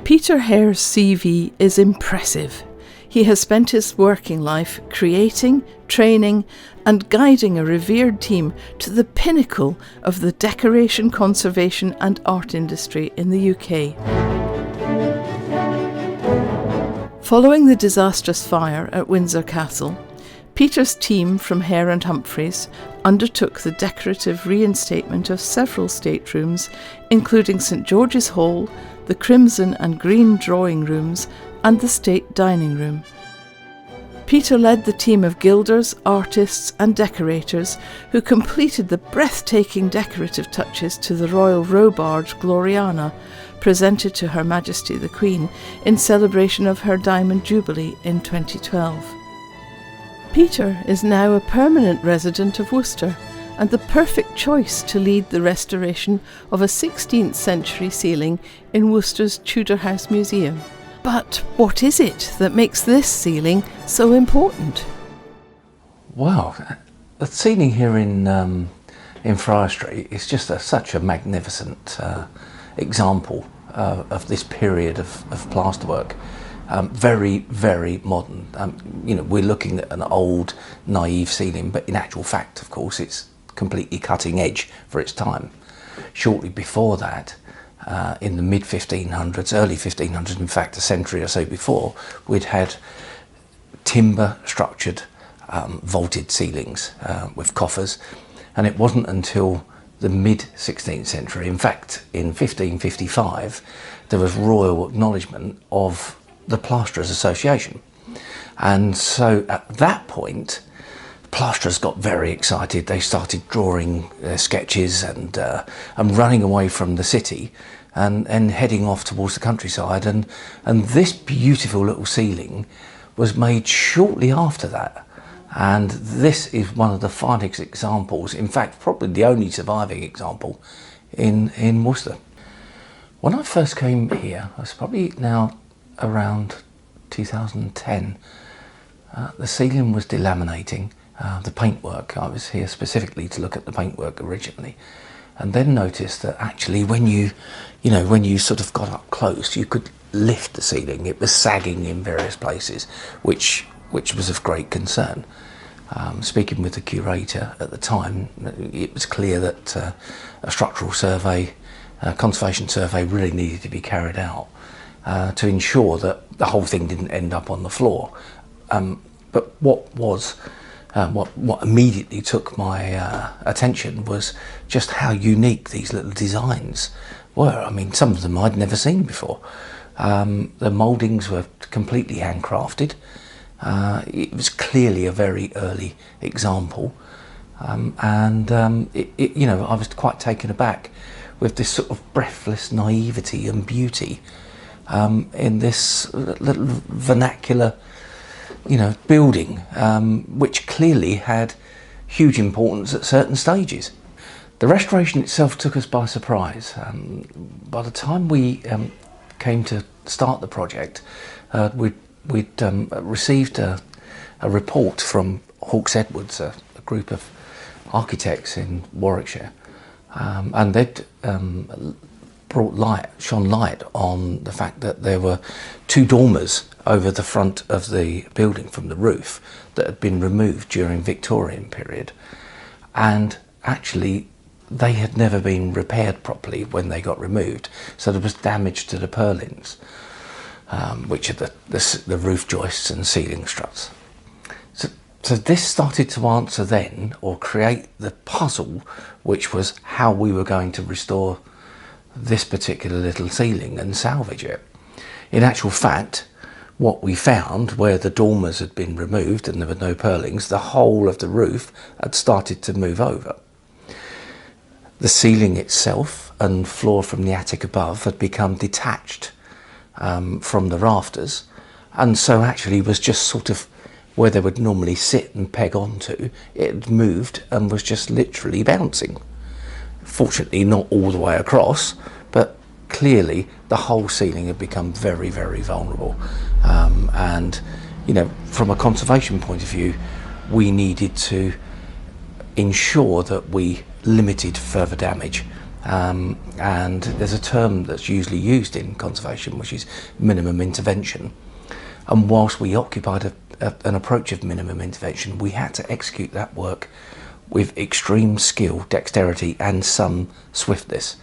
Peter Hare's CV is impressive. He has spent his working life creating, training and guiding a revered team to the pinnacle of the decoration, conservation and art industry in the UK. Following the disastrous fire at Windsor Castle, Peter's team from Hare and Humphreys undertook the decorative reinstatement of several staterooms, including St George's Hall, the Crimson and Green drawing rooms and the State dining room. Peter led the team of gilders, artists and decorators who completed the breathtaking decorative touches to the royal row barge Gloriana, presented to Her Majesty the Queen in celebration of her Diamond Jubilee in 2012. Peter is now a permanent resident of Worcester and the perfect choice to lead the restoration of a 16th century ceiling in Worcester's Tudor House Museum. But what is it that makes this ceiling so important? Well, the ceiling here in Friar Street is just such a magnificent example of this period of plasterwork. Very, very modern. We're looking at an old, naive ceiling, but in actual fact, of course, it's completely cutting edge for its time. Shortly before that, in the mid-1500s, early 1500s, in fact, a century or so before, we'd had timber structured vaulted ceilings with coffers, and it wasn't until the mid-16th century, in fact, in 1555, there was royal acknowledgement of the Plasterers Association. And so at that point, plasterers got very excited. They started drawing sketches and running away from the city and heading off towards the countryside. And this beautiful little ceiling was made shortly after that. And this is one of the finest examples, in fact, probably the only surviving example in Worcester. When I first came here, I was probably now around 2010. The ceiling was delaminating. The paintwork, I was here specifically to look at the paintwork originally, and then noticed that actually when you sort of got up close, you could lift the ceiling. It was sagging in various places, which was of great concern. Speaking with the curator at the time, it was clear that a structural survey, a conservation survey really needed to be carried out to ensure that the whole thing didn't end up on the floor. But what immediately took my attention was just how unique these little designs were. I mean, some of them I'd never seen before. The mouldings were completely handcrafted. It was clearly a very early example, and I was quite taken aback with this sort of breathless naivety and beauty in this little vernacular building, which clearly had huge importance at certain stages. The restoration itself took us by surprise. By the time we came to start the project, we'd received a report from Hawks Edwards, a group of architects in Warwickshire, and they'd shone light on the fact that there were two dormers over the front of the building from the roof that had been removed during Victorian period, and actually they had never been repaired properly when they got removed, so there was damage to the purlins, which are the roof joists and ceiling struts. So this started to answer then, or create the puzzle, which was how we were going to restore this particular little ceiling and salvage it. In actual fact, what we found, where the dormers had been removed and there were no purlings, the whole of the roof had started to move over. The ceiling itself and floor from the attic above had become detached from the rafters, and so actually was just sort of where they would normally sit and peg onto, it had moved and was just literally bouncing. Fortunately not all the way across, but clearly the whole ceiling had become very, very vulnerable. And from a conservation point of view, we needed to ensure that we limited further damage And there's a term that's usually used in conservation, which is minimum intervention. And whilst we occupied an approach of minimum intervention, we had to execute that work with extreme skill, dexterity, and some swiftness.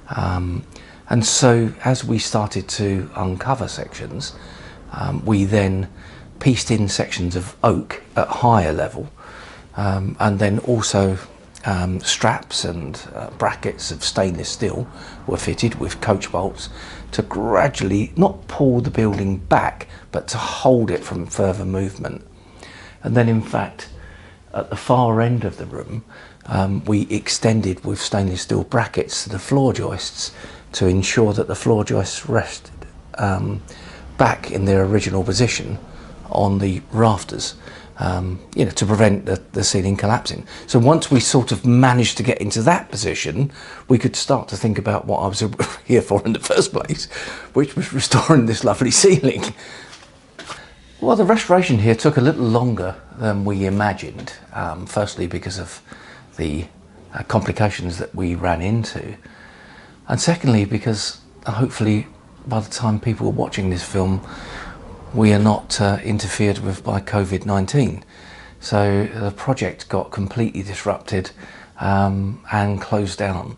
And so as we started to uncover sections, we then pieced in sections of oak at higher level, and then also straps and brackets of stainless steel were fitted with coach bolts to gradually not pull the building back, but to hold it from further movement. And then in fact, at the far end of the room, we extended with stainless steel brackets to the floor joists to ensure that the floor joists rested back in their original position on the rafters, to prevent the ceiling collapsing. So once we sort of managed to get into that position, we could start to think about what I was here for in the first place, which was restoring this lovely ceiling. Well, the restoration here took a little longer than we imagined, firstly because of the complications that we ran into, and secondly because hopefully by the time people are watching this film, we are not interfered with by COVID-19. So the project got completely disrupted and closed down,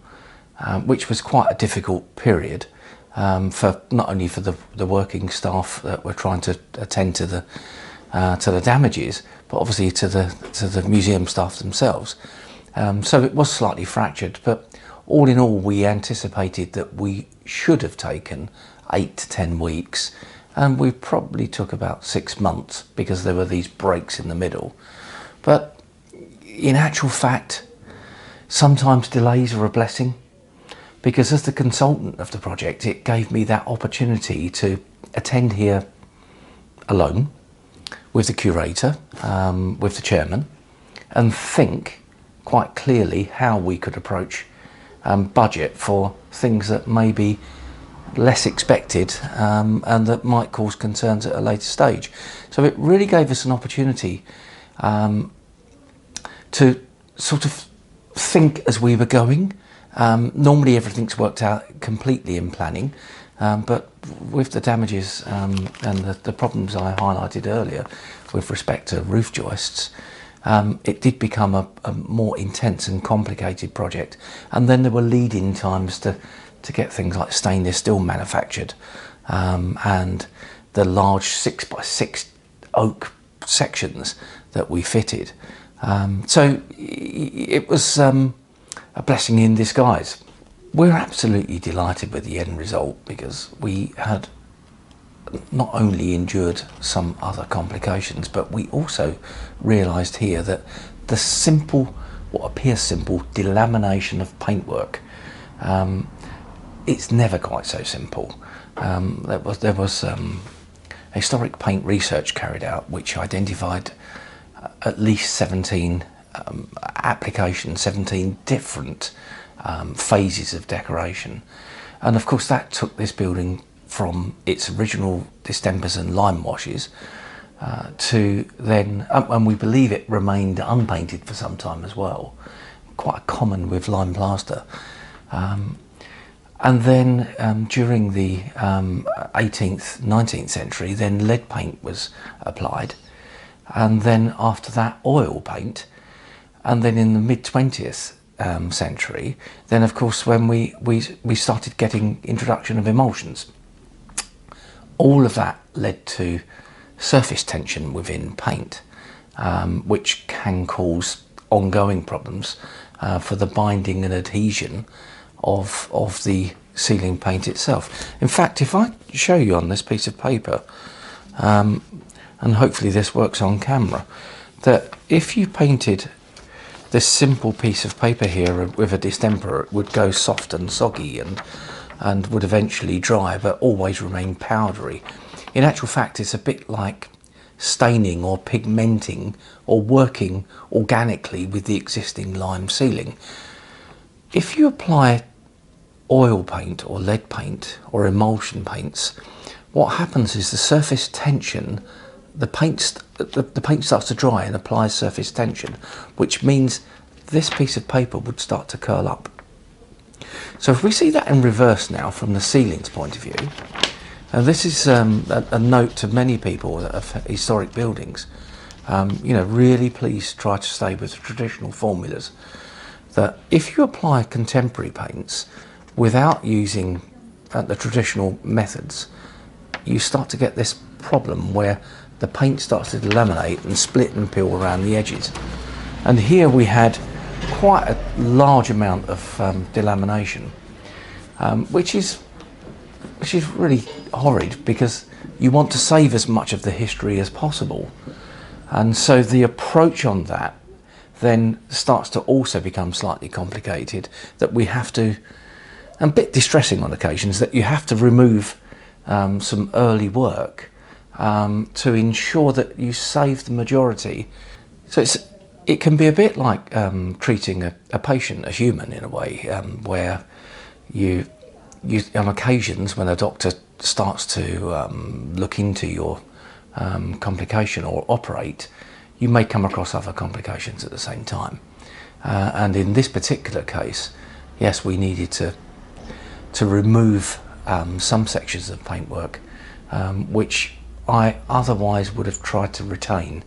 which was quite a difficult period for not only for the working staff that were trying to attend to the damages, but obviously to the museum staff themselves. So it was slightly fractured, but all in all, we anticipated that we should have taken 8 to 10 weeks, and we probably took about 6 months because there were these breaks in the middle. But in actual fact, sometimes delays are a blessing, because as the consultant of the project, it gave me that opportunity to attend here alone with the curator, with the chairman, and think quite clearly how we could approach budget for things that may be less expected and that might cause concerns at a later stage. So it really gave us an opportunity to sort of think as we were going. Normally everything's worked out completely in planning, but with the damages and the problems I highlighted earlier with respect to roof joists, it did become a more intense and complicated project. And then there were lead-in times to get things like stainless steel manufactured, and the large 6x6 oak sections that we fitted. So it was a blessing in disguise. We're absolutely delighted with the end result, because we had not only endured some other complications, but we also realised here that the simple, what appears simple, delamination of paintwork, it's never quite so simple. There was historic paint research carried out which identified at least 17 applications, 17 different phases of decoration. And of course that took this building from its original distempers and lime washes to then, and we believe it remained unpainted for some time as well, quite common with lime plaster. And then during the 18th, 19th century, then lead paint was applied, and then after that oil paint, and then in the mid-20th century, then of course when we started getting introduction of emulsions. All of that led to surface tension within paint, which can cause ongoing problems for the binding and adhesion of the ceiling paint itself. In fact, if I show you on this piece of paper, and hopefully this works on camera, that if you painted this simple piece of paper here with a distemper, it would go soft and soggy and would eventually dry, but always remain powdery. In actual fact, it's a bit like staining or pigmenting or working organically with the existing lime ceiling. If you apply oil paint or lead paint or emulsion paints, what happens is the surface tension, the paint starts to dry and applies surface tension, which means this piece of paper would start to curl up. So if we see that in reverse now from the ceiling's point of view, and this is a note to many people of historic buildings, really please try to stay with the traditional formulas, that if you apply contemporary paints without using the traditional methods, you start to get this problem where the paint starts to delaminate and split and peel around the edges. And here we had quite a large amount of delamination, which is really horrid, because you want to save as much of the history as possible. And so the approach on that then starts to also become slightly complicated, that we have to, and a bit distressing on occasions, that you have to remove some early work to ensure that you save the majority. So it can be a bit like treating a patient, a human in a way, where you on occasions when a doctor starts to look into your complication or operate, you may come across other complications at the same time. And in this particular case, yes, we needed to remove some sections of paintwork, which I otherwise would have tried to retain.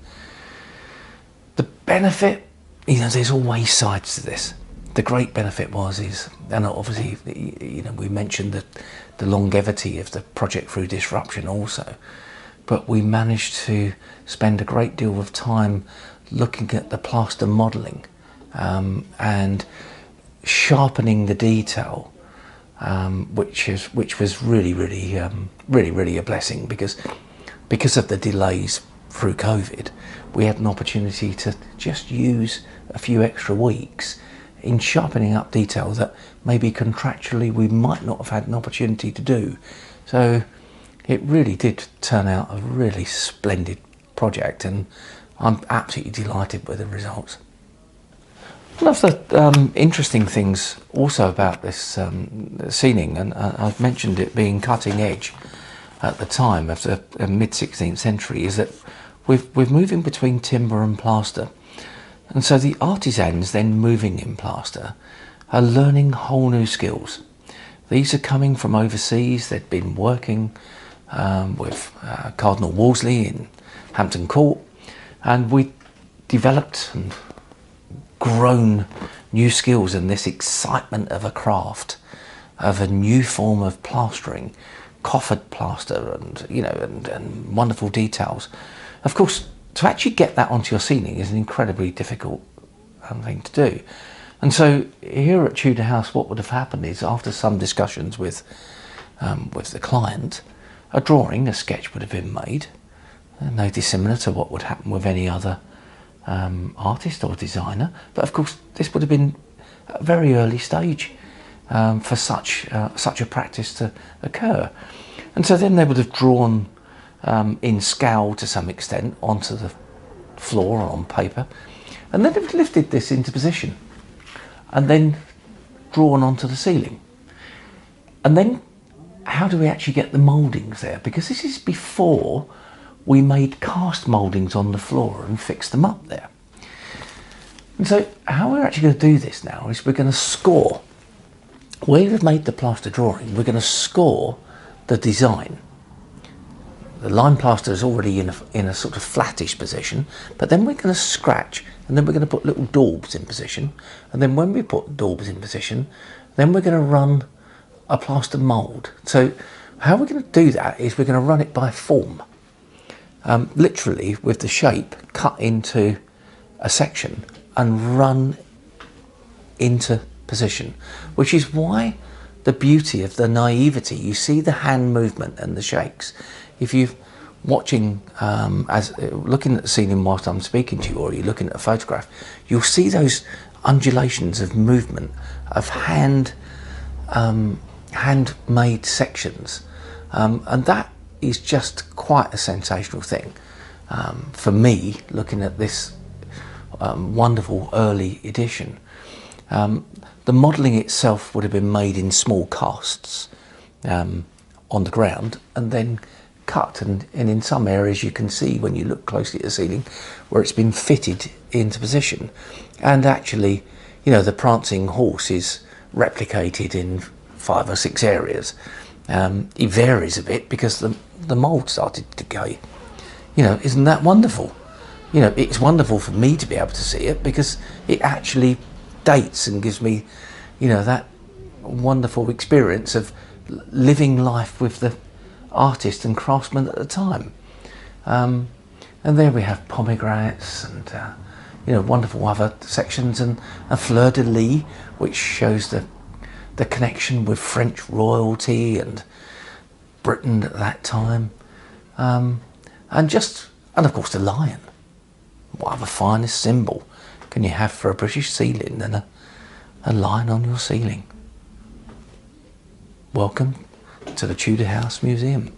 The benefit, there's always sides to this. The great benefit and obviously, we mentioned the longevity of the project through disruption also, but we managed to spend a great deal of time looking at the plaster modelling and sharpening the detail, which was really a blessing, because of the delays through COVID. We had an opportunity to just use a few extra weeks in sharpening up detail that maybe contractually we might not have had an opportunity to do. So it really did turn out a really splendid project, and I'm absolutely delighted with the results. One of the interesting things also about this ceiling, and I've mentioned it being cutting edge at the time of the mid-16th century, is that we're moving between timber and plaster. And so the artisans then moving in plaster are learning whole new skills. These are coming from overseas. They'd been working with Cardinal Wolsey in Hampton Court, and we developed and grown new skills and this excitement of a craft, of a new form of plastering, coffered plaster, and wonderful details. Of course, to actually get that onto your ceiling is an incredibly difficult thing to do. And so here at Tudor House, what would have happened is, after some discussions with the client, a sketch would have been made, no dissimilar to what would happen with any other artist or designer. But of course, this would have been a very early stage for such a practice to occur. And so then they would have drawn in scale to some extent onto the floor or on paper, and then they've lifted this into position and then drawn onto the ceiling. And then how do we actually get the mouldings there? Because this is before we made cast mouldings on the floor and fixed them up there. And so how we're actually going to do this now is we're going to score. Where we've made the plaster drawing, we're going to score the design. The lime plaster is already in a sort of flattish position, but then we're going to scratch, and then we're going to put little daubs in position, and then when we put daubs in position, then we're going to run a plaster mould. So how we're going to do that is we're going to run it by form, literally with the shape cut into a section and run into position, which is why the beauty of the naivety. You see the hand movement and the shakes. If you're watching, looking at the ceiling whilst I'm speaking to you, or you're looking at a photograph, you'll see those undulations of movement of handmade sections, and that is just quite a sensational thing for me, looking at this wonderful early edition. The modelling itself would have been made in small casts on the ground and then cut, and in some areas you can see when you look closely at the ceiling where it's been fitted into position. And actually, the prancing horse is replicated in 5 or 6 areas. It varies a bit because the mould started to decay. You know, isn't that wonderful? You know, it's wonderful for me to be able to see it because it actually dates and gives me, you know, that wonderful experience of living life with the artist and craftsman at the time. And there we have pomegranates and you know, wonderful other sections, and a fleur-de-lis, which shows the connection with French royalty and Britain at that time, and of course the lion. What other finest symbol can you have for a British ceiling than a lion on your ceiling? Welcome to the Tudor House Museum.